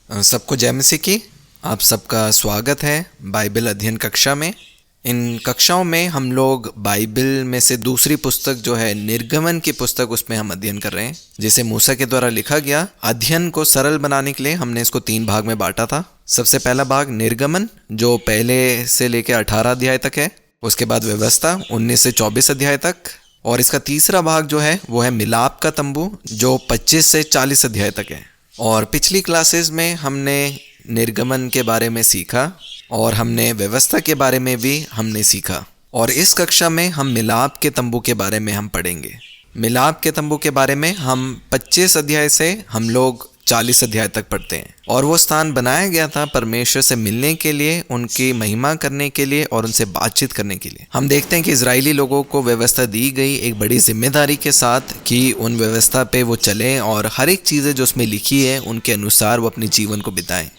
सबको जय मसीह की। आप सबका स्वागत है बाइबल अध्ययन कक्षा में। इन कक्षाओं में हम लोग बाइबल में से दूसरी पुस्तक जो है निर्गमन की पुस्तक, उसमें हम अध्ययन कर रहे हैं, जिसे मूसा के द्वारा लिखा गया। अध्ययन को सरल बनाने के लिए हमने इसको 3 भाग में बांटा था। सबसे पहला भाग निर्गमन, जो पहले से लेकर 18 अध्याय तक है। उसके बाद व्यवस्था 19 से 24 अध्याय तक। और इसका तीसरा भाग जो है वो है मिलाप का तंबू, जो 25 से 40 अध्याय तक है। और पिछली क्लासेस में हमने निर्गमन के बारे में सीखा और हमने व्यवस्था के बारे में भी हमने सीखा। और इस कक्षा में हम मिलाप के तंबू के बारे में हम पढ़ेंगे। मिलाप के तंबू के बारे में हम 25 अध्याय से हम लोग 40 अध्याय तक पढ़ते हैं। और वो स्थान बनाया गया था परमेश्वर से मिलने के लिए, उनकी महिमा करने के लिए और उनसे बातचीत करने के लिए। हम देखते हैं कि इजरायली लोगों को व्यवस्था दी गई एक बड़ी जिम्मेदारी के साथ कि उन व्यवस्था पे वो चलें और हर एक चीज़ें जो उसमें लिखी है उनके अनुसार वो अपने जीवन को बिताएं।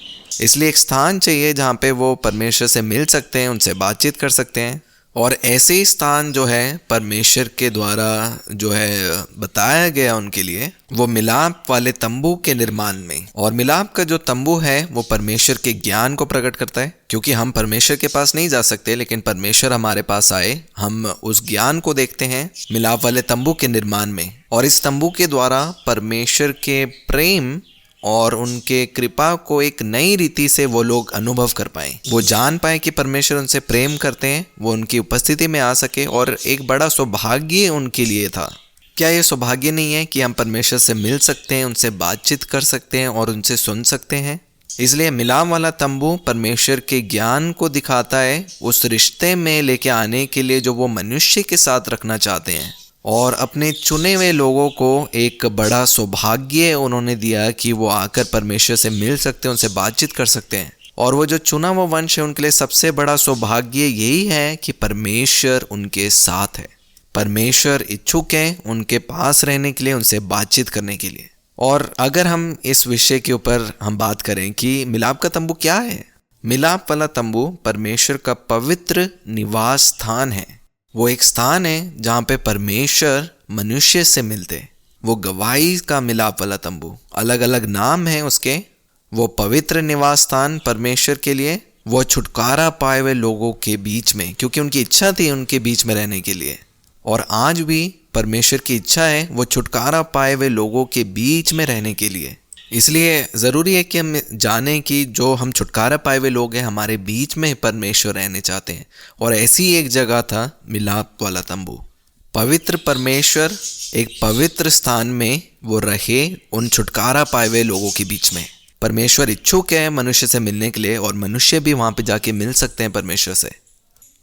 इसलिए एक स्थान चाहिए जहाँ पे वो परमेश्वर से मिल सकते हैं, उनसे बातचीत कर सकते हैं। और ऐसे ही स्थान जो है परमेश्वर के द्वारा जो है बताया गया उनके लिए, वो मिलाप वाले तंबू के निर्माण में। और मिलाप का जो तंबू है वो परमेश्वर के ज्ञान को प्रकट करता है, क्योंकि हम परमेश्वर के पास नहीं जा सकते, लेकिन परमेश्वर हमारे पास आए। हम उस ज्ञान को देखते हैं मिलाप वाले तंबू के निर्माण में। और इस तंबू के द्वारा परमेश्वर के प्रेम और उनके कृपा को एक नई रीति से वो लोग अनुभव कर पाए। वो जान पाए कि परमेश्वर उनसे प्रेम करते हैं, वो उनकी उपस्थिति में आ सके। और एक बड़ा सौभाग्य उनके लिए था। क्या ये सौभाग्य नहीं है कि हम परमेश्वर से मिल सकते हैं, उनसे बातचीत कर सकते हैं और उनसे सुन सकते हैं? इसलिए मिलाप वाला तंबू परमेश्वर के ज्ञान को दिखाता है, उस रिश्ते में लेके आने के लिए जो वो मनुष्य के साथ रखना चाहते हैं। और अपने चुने हुए लोगों को एक बड़ा सौभाग्य उन्होंने दिया कि वो आकर परमेश्वर से मिल सकते हैं, उनसे बातचीत कर सकते हैं। और वो जो चुना हुआ वंश है उनके लिए सबसे बड़ा सौभाग्य यही है कि परमेश्वर उनके साथ है। परमेश्वर इच्छुक है उनके पास रहने के लिए, उनसे बातचीत करने के लिए। और अगर हम इस विषय के ऊपर हम बात करें कि मिलाप का तंबू क्या है, मिलाप वाला तंबू परमेश्वर का पवित्र निवास स्थान है। वो एक स्थान है जहाँ पे परमेश्वर मनुष्य से मिलते। वो गवाही का मिलाप वाला तंबू, अलग अलग नाम है उसके। वो पवित्र निवास स्थान परमेश्वर के लिए, वो छुटकारा पाए हुए लोगों के बीच में, क्योंकि उनकी इच्छा थी उनके बीच में रहने के लिए। और आज भी परमेश्वर की इच्छा है वो छुटकारा पाए हुए लोगों के बीच में रहने के लिए। इसलिए ज़रूरी है कि हम जानें कि जो हम छुटकारा पाए हुए लोग हैं, हमारे बीच में परमेश्वर रहने चाहते हैं। और ऐसी एक जगह था मिलाप वाला तंबू। पवित्र परमेश्वर एक पवित्र स्थान में वो रहे उन छुटकारा पाए हुए लोगों के बीच में। परमेश्वर इच्छुक है मनुष्य से मिलने के लिए, और मनुष्य भी वहाँ पे जाके मिल सकते हैं परमेश्वर से।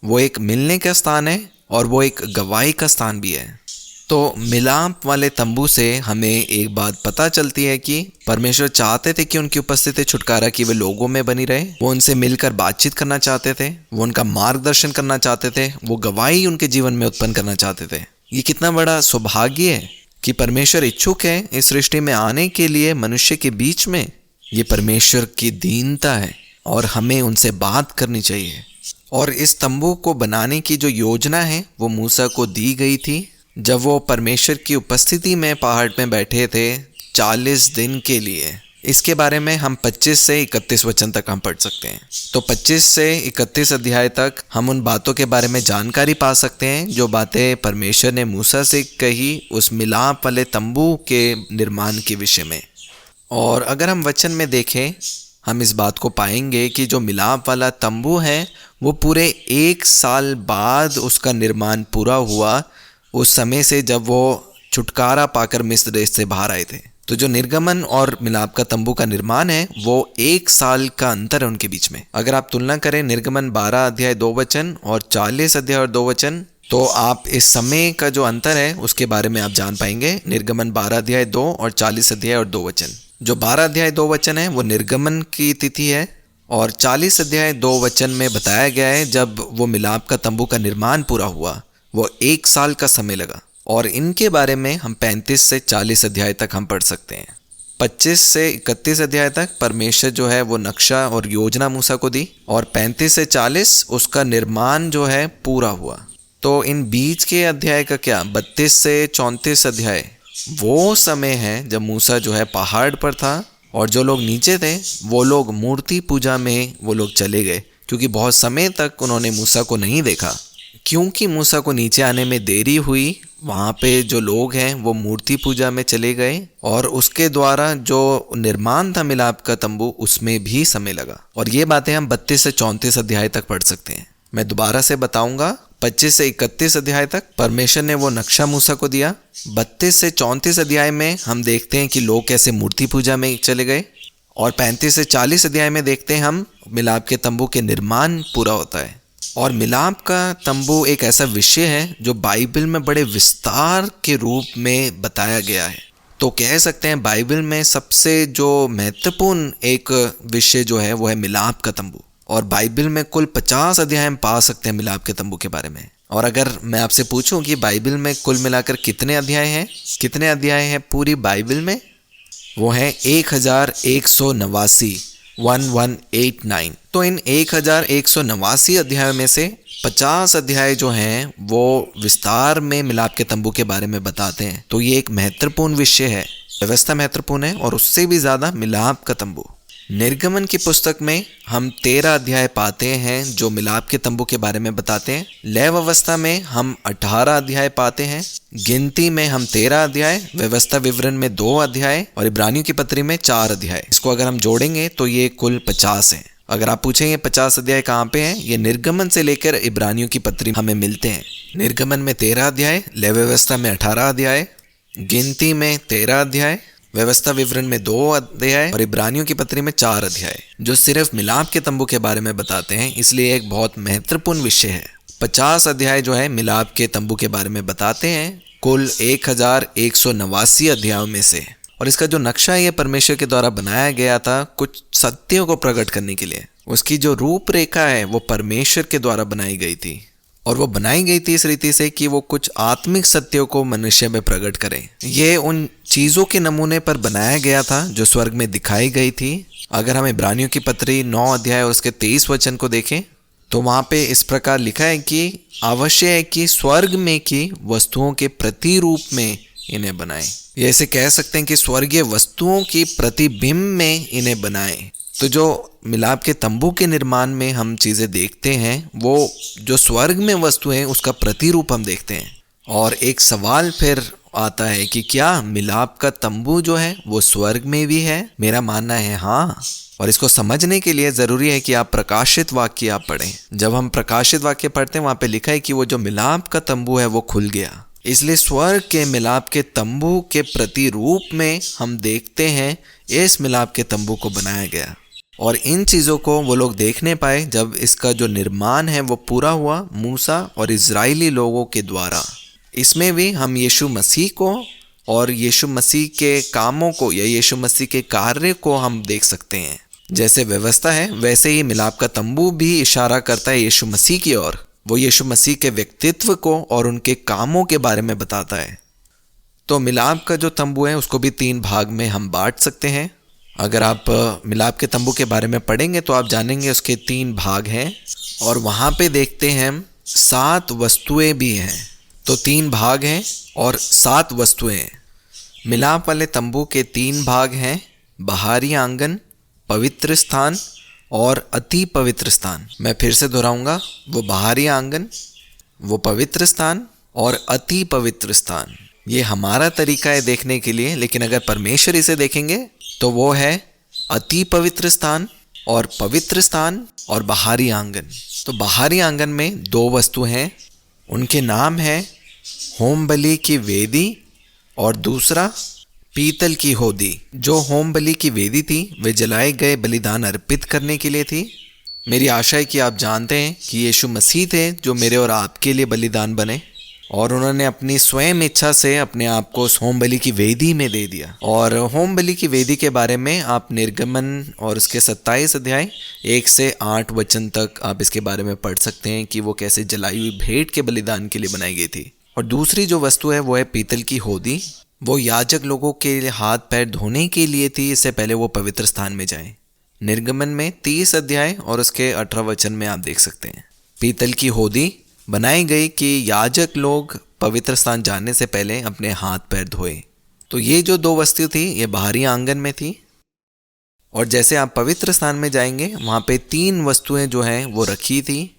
वो एक मिलने का स्थान है और वो एक गवाही का स्थान भी है। तो मिलाप वाले तंबू से हमें एक बात पता चलती है कि परमेश्वर चाहते थे कि उनकी उपस्थिति छुटकारा की वे लोगों में बनी रहे। वो उनसे मिलकर बातचीत करना चाहते थे, वो उनका मार्गदर्शन करना चाहते थे, वो गवाही उनके जीवन में उत्पन्न करना चाहते थे। ये कितना बड़ा सौभाग्य है कि परमेश्वर इच्छुक है इस सृष्टि में आने के लिए मनुष्य के बीच में। ये परमेश्वर की दीनता है और हमें उनसे बात करनी चाहिए। और इस तंबू को बनाने की जो योजना है वो मूसा को दी गई थी जब वो परमेश्वर की उपस्थिति में पहाड़ में बैठे थे 40 दिन के लिए। इसके बारे में हम 25 से 31 वचन तक हम पढ़ सकते हैं। तो 25 से 31 अध्याय तक हम उन बातों के बारे में जानकारी पा सकते हैं जो बातें परमेश्वर ने मूसा से कही उस मिलाप वाले तंबू के निर्माण के विषय में। और अगर हम वचन में देखें, हम इस बात को पाएंगे कि जो मिलाप वाला तंबू है वो पूरे 1 साल बाद उसका निर्माण पूरा हुआ, उस समय से जब वो छुटकारा पाकर मिस्र देश से बाहर आए थे। तो जो निर्गमन और मिलाप का तंबू का निर्माण है वो 1 साल का अंतर है उनके बीच में। अगर आप तुलना करें निर्गमन 12 अध्याय 2 वचन और 40 अध्याय और 2 वचन, तो आप इस समय का जो अंतर है उसके बारे में आप जान पाएंगे। निर्गमन 12 अध्याय 2 और 40 अध्याय और 2 वचन। जो 12 अध्याय 2 वचन है वो निर्गमन की तिथि है, और 40 अध्याय 2 वचन में बताया गया है जब वो मिलाप का तंबू का निर्माण पूरा हुआ, वो 1 साल का समय लगा। और इनके बारे में हम 35 से 40 अध्याय तक हम पढ़ सकते हैं। 25 से 31 अध्याय तक परमेश्वर जो है वो नक्शा और योजना मूसा को दी, और 35 से 40 उसका निर्माण जो है पूरा हुआ। तो इन बीच के अध्याय का क्या, 32 से 34 अध्याय वो समय है जब मूसा जो है पहाड़ पर था और जो लोग नीचे थे वो लोग मूर्ति पूजा में वो लोग चले गए, क्योंकि बहुत समय तक उन्होंने मूसा को नहीं देखा। क्योंकि मूसा को नीचे आने में देरी हुई, वहाँ पे जो लोग हैं वो मूर्ति पूजा में चले गए और उसके द्वारा जो निर्माण था मिलाप का तंबू उसमें भी समय लगा। और ये बातें हम 32 से 34 अध्याय तक पढ़ सकते हैं। मैं दोबारा से बताऊंगा, 25 से 31 अध्याय तक परमेश्वर ने वो नक्शा मूसा को दिया। 32 से 34 अध्याय में हम देखते हैं कि लोग कैसे मूर्ति पूजा में चले गए, और 35 से 40 अध्याय में देखते हैं हम मिलाप के तंबू के निर्माण पूरा होता है। और मिलाप का तंबू एक ऐसा विषय है जो बाइबल में बड़े विस्तार के रूप में बताया गया है। तो कह सकते हैं बाइबल में सबसे जो महत्वपूर्ण एक विषय जो है वो है मिलाप का तंबू। और बाइबल में कुल 50 अध्याय हम पा सकते हैं मिलाप के तंबू के बारे में। और अगर मैं आपसे पूछूं कि बाइबल में कुल मिलाकर कितने अध्याय हैं पूरी बाइबल में, वो है 1189, 1189। तो इन 1189 अध्यायों में से 50 अध्याय जो हैं वो विस्तार में मिलाप के तंबू के बारे में बताते हैं। तो ये एक महत्वपूर्ण विषय है, व्यवस्था महत्वपूर्ण है, और उससे भी ज़्यादा मिलाप का तंबू। निर्गमन की पुस्तक में हम 13 अध्याय पाते हैं जो मिलाप के तंबू के बारे में बताते हैं। लय व्यवस्था में हम 18 अध्याय पाते हैं। गिनती में हम 13 अध्याय, व्यवस्था विवरण में 2 अध्याय, और इब्रानियों की पत्री में 4 अध्याय। इसको अगर हम जोड़ेंगे तो ये कुल 50 है। अगर आप पूछेंगे 50 अध्याय कहाँ पे हैं, ये निर्गमन से लेकर इब्रानियों की पत्री हमें मिलते हैं। निर्गमन में 13 अध्याय, लय व्यवस्था में 18 अध्याय, गिनती में 13 अध्याय, व्यवस्था विवरण में 2 अध्याय, और इब्रानियों की पत्री में 4 अध्याय, जो सिर्फ मिलाप के तंबू के बारे में बताते हैं। इसलिए एक बहुत महत्वपूर्ण विषय है। 50 अध्याय जो है मिलाप के तंबू के बारे में बताते हैं कुल 1189 अध्यायों में से। और इसका जो नक्शा है ये परमेश्वर के द्वारा बनाया गया था कुछ सत्यों को प्रकट करने के लिए। उसकी जो रूपरेखा है वो परमेश्वर के द्वारा बनाई गई थी, और वो बनाई गई थी इस रीति से कि वो कुछ आत्मिक सत्यों को मनुष्य में प्रकट करें। ये उन चीज़ों के नमूने पर बनाया गया था जो स्वर्ग में दिखाई गई थी। अगर हम इब्रानियों की पत्री 9 अध्याय और उसके 23 वचन को देखें तो वहाँ पे इस प्रकार लिखा है कि आवश्यक है कि स्वर्ग में की वस्तुओं के प्रतिरूप में इन्हें बनाएं। ये ऐसे कह सकते हैं कि स्वर्गीय वस्तुओं की प्रतिबिंब में इन्हें बनाएं। तो जो मिलाप के तंबू के निर्माण में हम चीज़ें देखते हैं वो जो स्वर्ग में वस्तु है उसका प्रतिरूप हम देखते हैं। और एक सवाल फिर आता है कि क्या मिलाप का तंबू जो है वो स्वर्ग में भी है? मेरा मानना है हाँ। और इसको समझने के लिए ज़रूरी है कि आप प्रकाशित वाक्य आप पढ़ें। जब हम प्रकाशित वाक्य पढ़ते हैं वहाँ पे लिखा है कि वो जो मिलाप का तंबू है वो खुल गया। इसलिए स्वर्ग के मिलाप के तंबू के प्रतिरूप में हम देखते हैं इस मिलाप के तंबू को बनाया गया। और इन चीज़ों को वो लोग देखने पाए जब इसका जो निर्माण है वो पूरा हुआ मूसा और इजरायली लोगों के द्वारा। इसमें भी हम यीशु मसीह को और यीशु मसीह के कामों को या यीशु मसीह के कार्य को हम देख सकते हैं। जैसे व्यवस्था है वैसे ही मिलाप का तंबू भी इशारा करता है यीशु मसीह की ओर। वो यीशु मसीह के व्यक्तित्व को और उनके कामों के बारे में बताता है। तो मिलाप का जो तंबू है उसको भी 3 भाग में हम बांट सकते हैं। अगर आप मिलाप के तंबू के बारे में पढ़ेंगे तो आप जानेंगे उसके 3 भाग हैं, और वहाँ पे देखते हैं हम 7 वस्तुएं भी हैं। तो 3 भाग हैं और 7 वस्तुएं हैं। मिलाप वाले तंबू के 3 भाग हैं, बाहरी आंगन, पवित्र स्थान और अति पवित्र स्थान। मैं फिर से दोहराऊंगा, वो बाहरी आंगन, वो पवित्र स्थान और अति पवित्र स्थान। ये हमारा तरीका है देखने के लिए, लेकिन अगर परमेश्वर इसे देखेंगे तो वो है अति पवित्र स्थान और पवित्र स्थान और बाहरी आंगन। तो बाहरी आंगन में 2 वस्तु हैं, उनके नाम है होम बलि की वेदी और दूसरा पीतल की होदी। जो होम बलि की वेदी थी वे जलाए गए बलिदान अर्पित करने के लिए थी। मेरी आशा है कि आप जानते हैं कि यीशु मसीह थे जो मेरे और आपके लिए बलिदान बने, और उन्होंने अपनी स्वयं इच्छा से अपने आप को उस होम बलि की वेदी में दे दिया। और होम बलि की वेदी के बारे में आप निर्गमन और उसके 27 अध्याय 1 से 8 वचन तक आप इसके बारे में पढ़ सकते हैं कि वो कैसे जलाई हुई भेंट के बलिदान के लिए बनाई गई थी। और दूसरी जो वस्तु है वो है पीतल की होदी। वो याजक लोगों के हाथ पैर धोने के लिए थी, इससे पहले वो पवित्र स्थान में जाएं। निर्गमन में 30 अध्याय और उसके 18 वचन में आप देख सकते हैं पीतल की होदी बनाई गई कि याजक लोग पवित्र स्थान जाने से पहले अपने हाथ पैर धोए। तो ये जो 2 वस्तु थी ये बाहरी आंगन में थी। और जैसे आप पवित्र स्थान में जाएंगे वहाँ पे 3 वस्तुएं जो हैं वो रखी थी।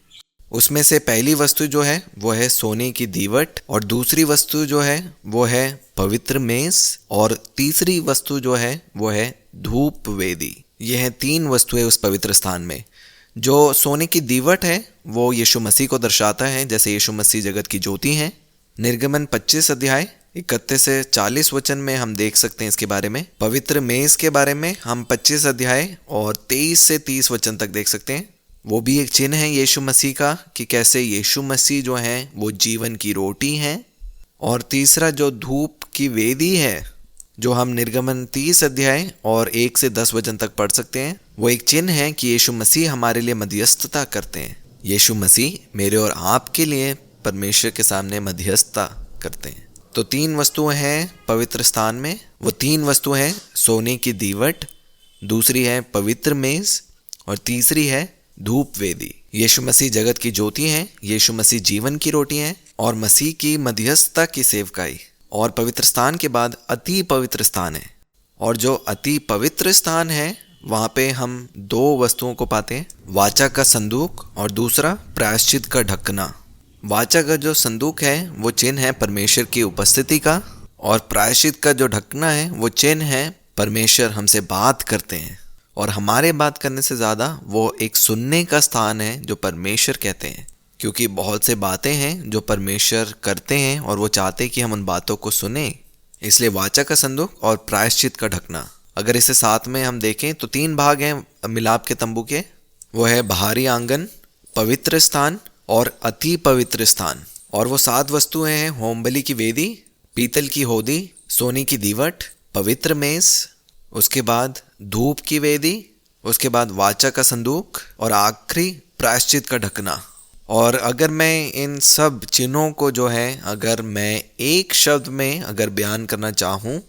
उसमें से पहली वस्तु जो है वो है सोने की दीवट, और दूसरी वस्तु जो है वो है पवित्र मेज, और तीसरी वस्तु जो है वो है धूप वेदी। ये हैं 3 वस्तुएं उस पवित्र स्थान में। जो सोने की दीवट है वो यीशु मसीह को दर्शाता है, जैसे यीशु मसीह जगत की ज्योति हैं। निर्गमन 25 अध्याय 31 से 40 वचन में हम देख सकते हैं इसके बारे में। पवित्र मेज के बारे में हम 25 अध्याय और 23 से 30 वचन तक देख सकते हैं। वो भी एक चिन्ह है यीशु मसीह का कि कैसे यीशु मसीह जो हैं वो जीवन की रोटी हैं। और तीसरा जो धूप की वेदी है, जो हम निर्गमन 30 अध्याय और 1 से 10 वचन तक पढ़ सकते हैं, वो एक चिन्ह है कि यीशु मसीह हमारे लिए मध्यस्थता करते हैं। यीशु मसीह मेरे और आपके लिए परमेश्वर के सामने मध्यस्थता करते हैं। तो 3 वस्तुएं हैं पवित्र स्थान में। वो 3 वस्तुएं हैं सोने की दीवट, दूसरी है पवित्र मेज, और तीसरी है धूप वेदी। यीशु मसीह जगत की ज्योति हैं, यीशु मसीह जीवन की रोटी हैं, और मसीह की मध्यस्थता की सेवकाई। और पवित्र स्थान के बाद अति पवित्र स्थान है, और जो अति पवित्र स्थान है वहाँ पे हम 2 वस्तुओं को पाते हैं, वाचा का संदूक और दूसरा प्रायश्चित का ढकना। वाचा का जो संदूक है वो चिन्ह है परमेश्वर की उपस्थिति का, और प्रायश्चित का जो ढकना है वो चिन्ह है परमेश्वर हमसे बात करते हैं। और हमारे बात करने से ज़्यादा वो एक सुनने का स्थान है जो परमेश्वर कहते हैं, क्योंकि बहुत से बातें हैं जो परमेश्वर करते हैं और वो चाहते हैं कि हम उन बातों को सुने। इसलिए वाचा का संदूक और प्रायश्चित का ढकना, अगर इसे साथ में हम देखें तो 3 भाग हैं मिलाप के तंबू के। वो है बाहरी आंगन, पवित्र स्थान और अति पवित्र स्थान। और वो 7 वस्तुएं हैं होमबलि की वेदी, पीतल की होदी, सोने की दीवट, पवित्र मेज, उसके बाद धूप की वेदी, उसके बाद वाचा का संदूक, और आखिरी प्रायश्चित का ढकना। और अगर मैं इन सब चिन्हों को जो है अगर मैं एक शब्द में अगर बयान करना चाहूँ,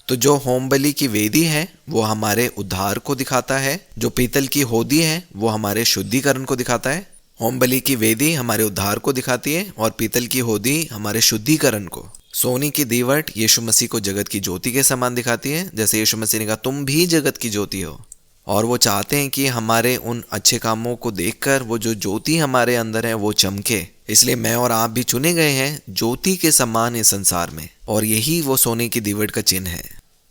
तो जो होमबलि की वेदी है वो हमारे उद्धार को दिखाता है, जो पीतल की होदी है वो हमारे शुद्धिकरण को दिखाता है। होमबलि की वेदी हमारे उद्धार को दिखाती है और पीतल की होदी हमारे शुद्धिकरण को। सोने की दीवट यीशु मसीह को जगत की ज्योति के समान दिखाती है, जैसे यीशु मसीह ने कहा तुम भी जगत की ज्योति हो। और वो चाहते हैं कि हमारे उन अच्छे कामों को देखकर वो जो ज्योति हमारे अंदर है वो चमके। इसलिए मैं और आप भी चुने गए हैं ज्योति के समान इस संसार में, और यही वो सोने की दीवट का चिन्ह है।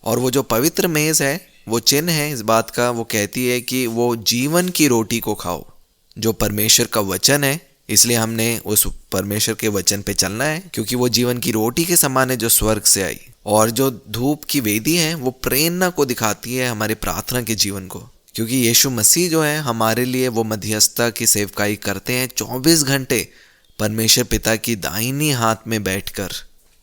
और वो जो पवित्र मेज है वो चिन्ह है इस बात का, वो कहती है कि वो जीवन की रोटी को खाओ, जो परमेश्वर का वचन है। इसलिए हमने उस परमेश्वर के वचन पे चलना है, क्योंकि वो जीवन की रोटी के समान है जो स्वर्ग से आई। और जो धूप की वेदी है वो प्रेरणा को दिखाती है हमारे प्रार्थना के जीवन को, क्योंकि यीशु मसीह जो है हमारे लिए वो मध्यस्थता की सेवकाई करते हैं 24 घंटे परमेश्वर पिता की दाहिनी हाथ में बैठकर।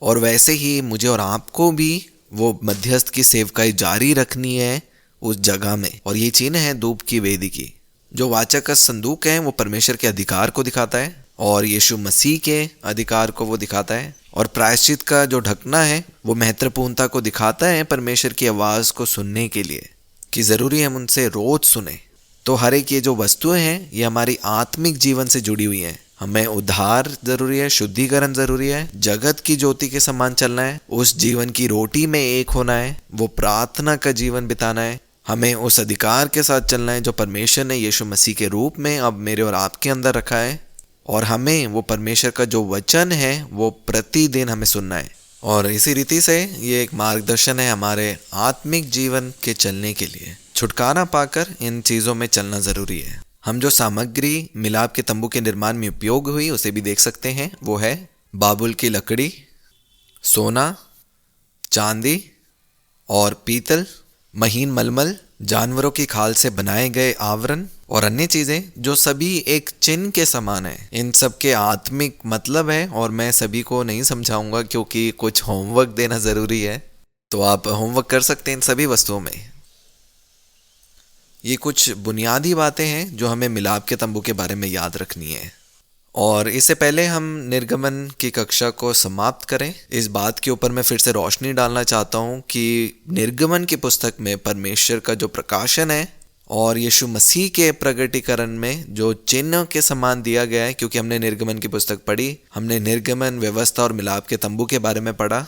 और वैसे ही मुझे और आपको भी वो मध्यस्थ की सेवकाई जारी रखनी है उस जगह में। और ये चिन्ह है धूप की वेदी की। जो वाचा का संदूक है वो परमेश्वर के अधिकार को दिखाता है और यीशु मसीह के अधिकार को वो दिखाता है। और प्रायश्चित का जो ढकना है वो महत्वपूर्णता को दिखाता है परमेश्वर की आवाज़ को सुनने के लिए, कि ज़रूरी है हम उनसे रोज सुने। तो हर एक ये जो वस्तुएं हैं ये हमारी आत्मिक जीवन से जुड़ी हुई हैं। हमें उद्धार ज़रूरी है, शुद्धिकरण ज़रूरी है, जगत की ज्योति के समान चलना है, उस जीवन की रोटी में एक होना है, वो प्रार्थना का जीवन बिताना है, हमें उस अधिकार के साथ चलना है जो परमेश्वर ने यीशु मसीह के रूप में अब मेरे और आपके अंदर रखा है। और हमें वो परमेश्वर का जो वचन है वो प्रतिदिन हमें सुनना है। और इसी रीति से ये एक मार्गदर्शन है हमारे आत्मिक जीवन के चलने के लिए। छुटकारा पाकर इन चीज़ों में चलना ज़रूरी है। हम जो सामग्री मिलाप के तंबू के निर्माण में उपयोग हुई उसे भी देख सकते हैं। वो है बाबुल की लकड़ी, सोना, चांदी और पीतल, महीन मलमल, जानवरों की खाल से बनाए गए आवरण और अन्य चीज़ें जो सभी एक चिन्ह के समान है। इन सब के आत्मिक मतलब है और मैं सभी को नहीं समझाऊंगा क्योंकि कुछ होमवर्क देना ज़रूरी है, तो आप होमवर्क कर सकते हैं इन सभी वस्तुओं में। ये कुछ बुनियादी बातें हैं जो हमें मिलाप के तंबू के बारे में याद रखनी है। और इससे पहले हम निर्गमन की कक्षा को समाप्त करें, इस बात के ऊपर मैं फिर से रोशनी डालना चाहता हूँ कि निर्गमन की पुस्तक में परमेश्वर का जो प्रकाशन है और यीशु मसीह के प्रगटीकरण में जो चिन्ह के समान दिया गया है, क्योंकि हमने निर्गमन की पुस्तक पढ़ी, हमने निर्गमन व्यवस्था और मिलाप के तंबू के बारे में पढ़ा।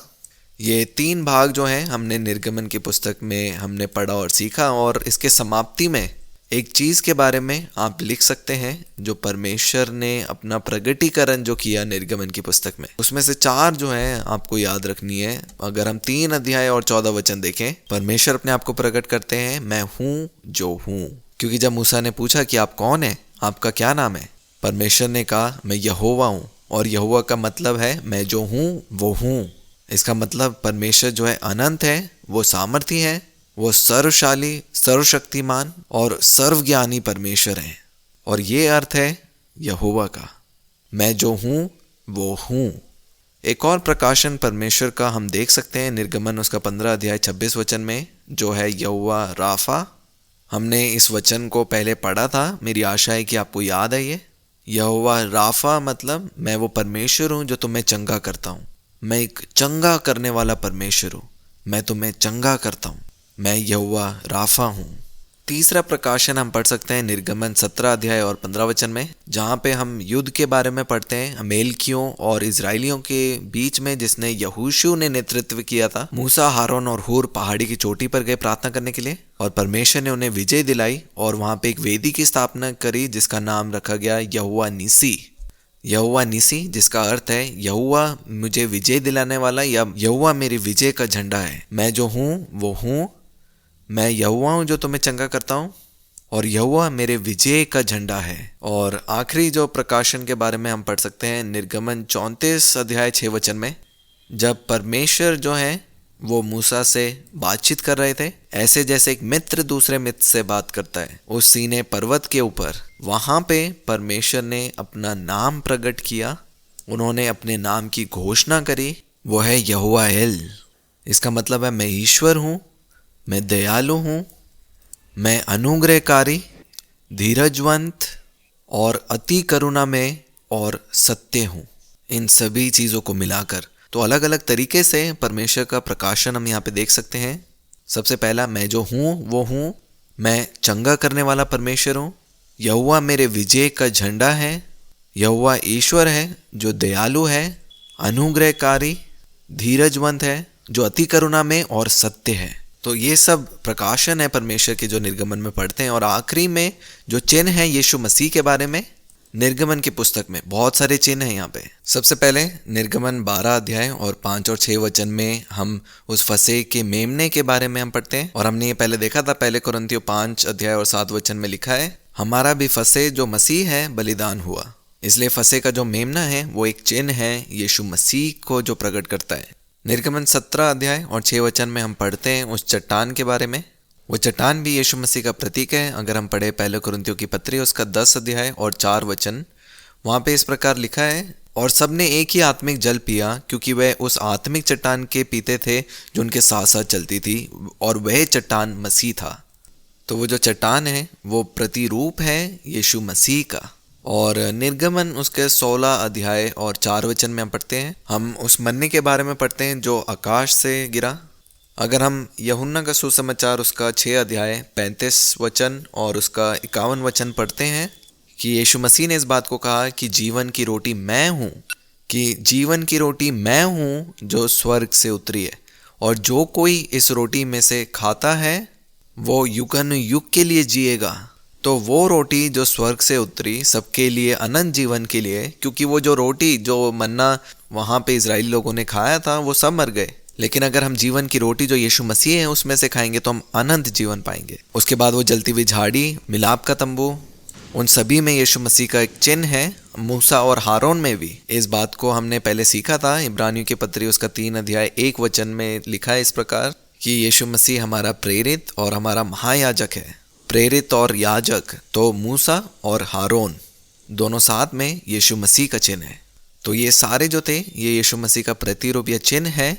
ये 3 भाग जो हैं हमने निर्गमन की पुस्तक में हमने पढ़ा और सीखा, और इसके समाप्ति में एक चीज़ के बारे में आप लिख सकते हैं जो परमेश्वर ने अपना प्रगटीकरण जो किया निर्गमन की पुस्तक में, उसमें से 4 जो है आपको याद रखनी है। अगर हम 3 अध्याय और 14 वचन देखें, परमेश्वर अपने आप को प्रकट करते हैं, मैं हूँ जो हूँ। क्योंकि जब मूसा ने पूछा कि आप कौन है, आपका क्या नाम है, परमेश्वर ने कहा मैं यहोवा हूँ, और यहोवा का मतलब है मैं जो हूँ वो हूँ। इसका मतलब परमेश्वर जो है अनंत है, वो सामर्थी है, वो सर्वशाली, सर्वशक्तिमान और सर्वज्ञानी परमेश्वर है। और ये अर्थ है यहोवा का, मैं जो हूँ वो हूँ। एक और प्रकाशन परमेश्वर का हम देख सकते हैं निर्गमन उसका 15 अध्याय 26 वचन में, जो है यहोवा राफा। हमने इस वचन को पहले पढ़ा था, मेरी आशा है कि आपको याद है। ये यहोवा राफा मतलब मैं वो परमेश्वर हूँ जो तुम्हें चंगा करता हूँ। मैं एक चंगा करने वाला परमेश्वर हूँ, मैं तुम्हें चंगा करता हूँ, मैं यहोवा राफा हूँ। तीसरा प्रकाशन हम पढ़ सकते हैं निर्गमन 17 अध्याय और 15 वचन में, जहाँ पे हम युद्ध के बारे में पढ़ते हैं अमेलकियों और इजराइलियों के बीच में, जिसने यहोशू ने नेतृत्व किया था। मूसा, हारून और हूर पहाड़ी की चोटी पर गए प्रार्थना करने के लिए, और परमेश्वर ने उन्हें विजय दिलाई और वहाँ पे एक वेदी की स्थापना करी जिसका नाम रखा गया यहोवा निसी। यहोवा निसी जिसका अर्थ है यहोवा मुझे विजय दिलाने वाला, या यहोवा मेरी विजय का झंडा है। मैं जो हूँ वो हूँ, मैं यहोवा हूँ जो तुम्हें चंगा करता हूँ, और यहोवा मेरे विजय का झंडा है। और आखिरी जो प्रकाशन के बारे में हम पढ़ सकते हैं निर्गमन 34 अध्याय 6 वचन में, जब परमेश्वर जो है वो मूसा से बातचीत कर रहे थे, ऐसे जैसे एक मित्र दूसरे मित्र से बात करता है, उस सीने पर्वत के ऊपर। वहाँ पे परमेश्वर ने अपना नाम प्रकट किया, उन्होंने अपने नाम की घोषणा करी, वो है यहोवा एल। इसका मतलब है मैं ईश्वर हूँ, मैं दयालु हूँ, मैं अनुग्रहकारी, धीरजवंत और अति करुणा में और सत्य हूँ। इन सभी चीज़ों को मिलाकर तो अलग अलग तरीके से परमेश्वर का प्रकाशन हम यहाँ पे देख सकते हैं। सबसे पहला, मैं जो हूँ वो हूँ, मैं चंगा करने वाला परमेश्वर हूँ, यहोवा मेरे विजय का झंडा है, यहोवा ईश्वर है जो दयालु है, अनुग्रहकारी, धीरजवंत है, जो अति करुणा में और सत्य है। तो ये सब प्रकाशन है परमेश्वर के जो निर्गमन में पढ़ते हैं। और आखिरी में जो चिन्ह है यीशु मसीह के बारे में, निर्गमन की पुस्तक में बहुत सारे चिन्ह हैं यहाँ पे। सबसे पहले निर्गमन 12 अध्याय और 5 और 6 वचन में हम उस फंसे के मेमने के बारे में हम पढ़ते हैं, और हमने ये पहले देखा था। पहले कुरिन्थियों 5 अध्याय और 7 वचन में लिखा है, हमारा भी फंसे जो मसीह है बलिदान हुआ। इसलिए फंसे का जो मेमना है वो एक चिन्ह है यीशु मसीह को जो प्रकट करता है। निर्गमन 17 अध्याय और 6 वचन में हम पढ़ते हैं उस चट्टान के बारे में। वो चट्टान भी यीशु मसीह का प्रतीक है। अगर हम पढ़े पहले कुरिन्थियों की पत्री उसका 10 अध्याय और 4 वचन, वहाँ पे इस प्रकार लिखा है, और सबने एक ही आत्मिक जल पिया क्योंकि वह उस आत्मिक चट्टान के पीते थे जो उनके साथ साथ चलती थी, और वह चट्टान मसीह था। तो वो जो चट्टान है वो प्रतिरूप है यीशु मसीह का। और निर्गमन उसके 16 अध्याय और 4 वचन में हम पढ़ते हैं, हम उस मन्ने के बारे में पढ़ते हैं जो आकाश से गिरा। अगर हम यूहन्ना का सुसमाचार उसका 6 अध्याय 35 वचन और उसका 51 वचन पढ़ते हैं कि यीशु मसीह ने इस बात को कहा कि जीवन की रोटी मैं हूँ, कि जीवन की रोटी मैं हूँ जो स्वर्ग से उतरी है, और जो कोई इस रोटी में से खाता है वो युगानुयुग के लिए जिएगा। तो वो रोटी जो स्वर्ग से उतरी सबके लिए, अनंत जीवन के लिए, क्योंकि वो जो रोटी जो मन्ना वहाँ पे इजराइली लोगों ने खाया था वो सब मर गए, लेकिन अगर हम जीवन की रोटी जो यीशु मसीह है उसमें से खाएंगे तो हम अनंत जीवन पाएंगे। उसके बाद वो जलती हुई झाड़ी, मिलाप का तंबू, उन सभी में यीशु मसीह का एक चिन्ह है। मूसा और हारून में भी इस बात को हमने पहले सीखा था। इब्रानियों की पत्री उसका 3 अध्याय 1 वचन में लिखा है इस प्रकार कि यीशु मसीह हमारा प्रेरित और हमारा महायाजक है। प्रेरित और याजक तो मूसा और हारून दोनों साथ में यीशु मसीह का चिन्ह है। तो ये सारे जो थे ये यीशु मसीह का प्रतिरूप या चिन्ह है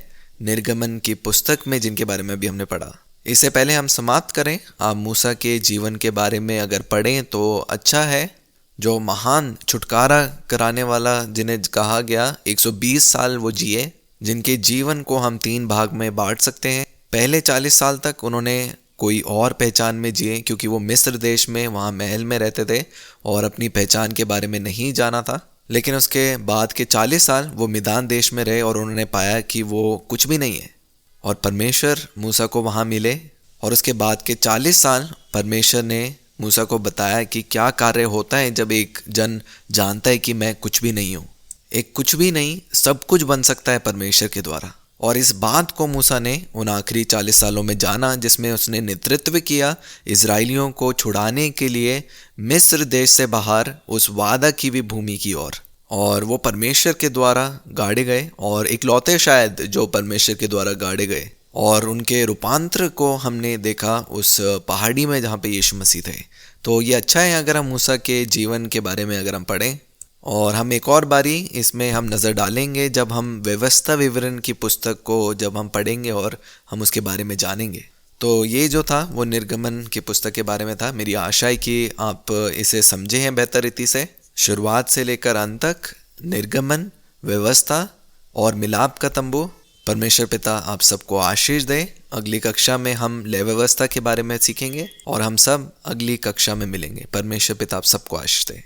निर्गमन की पुस्तक में, जिनके बारे में भी हमने पढ़ा। इससे पहले हम समाप्त करें, आप मूसा के जीवन के बारे में अगर पढ़ें तो अच्छा है। जो महान छुटकारा कराने वाला, जिन्हें कहा गया 120 साल वो जिए, जिनके जीवन को हम 3 भाग में बांट सकते हैं। पहले 40 साल तक उन्होंने कोई और पहचान में जिए, क्योंकि वो मिस्र देश में वहाँ महल में रहते थे और अपनी पहचान के बारे में नहीं जाना था। लेकिन उसके बाद के 40 साल वो मिदान देश में रहे और उन्होंने पाया कि वो कुछ भी नहीं है। और परमेश्वर मूसा को वहाँ मिले और उसके बाद के 40 साल परमेश्वर ने मूसा को बताया कि क्या कार्य होता है जब एक जन जानता है कि मैं कुछ भी नहीं हूँ। एक कुछ भी नहीं सब कुछ बन सकता है परमेश्वर के द्वारा। और इस बात को मूसा ने उन आखिरी 40 सालों में जाना जिसमें उसने नेतृत्व किया इजराइलियों को छुड़ाने के लिए मिस्र देश से बाहर उस वादा की भी भूमि की ओर। और वो परमेश्वर के द्वारा गाड़े गए और इकलौते शायद जो परमेश्वर के द्वारा गाड़े गए। और उनके रूपांतर को हमने देखा उस पहाड़ी में जहाँ पे यीशु मसीह थे। तो ये अच्छा है अगर हम मूसा के जीवन के बारे में अगर हम पढ़ें। और हम एक और बारी इसमें हम नज़र डालेंगे जब हम व्यवस्था विवरण की पुस्तक को जब हम पढ़ेंगे और हम उसके बारे में जानेंगे। तो ये जो था वो निर्गमन की पुस्तक के बारे में था। मेरी आशा है कि आप इसे समझे हैं बेहतर रीति से, शुरुआत से लेकर अंत तक। निर्गमन, व्यवस्था और मिलाप का तंबू। परमेश्वर पिता आप सबको आशीष दे। अगली कक्षा में हम लय व्यवस्था के बारे में सीखेंगे और हम सब अगली कक्षा में मिलेंगे। परमेश्वर पिता आप सबको आशीष दे।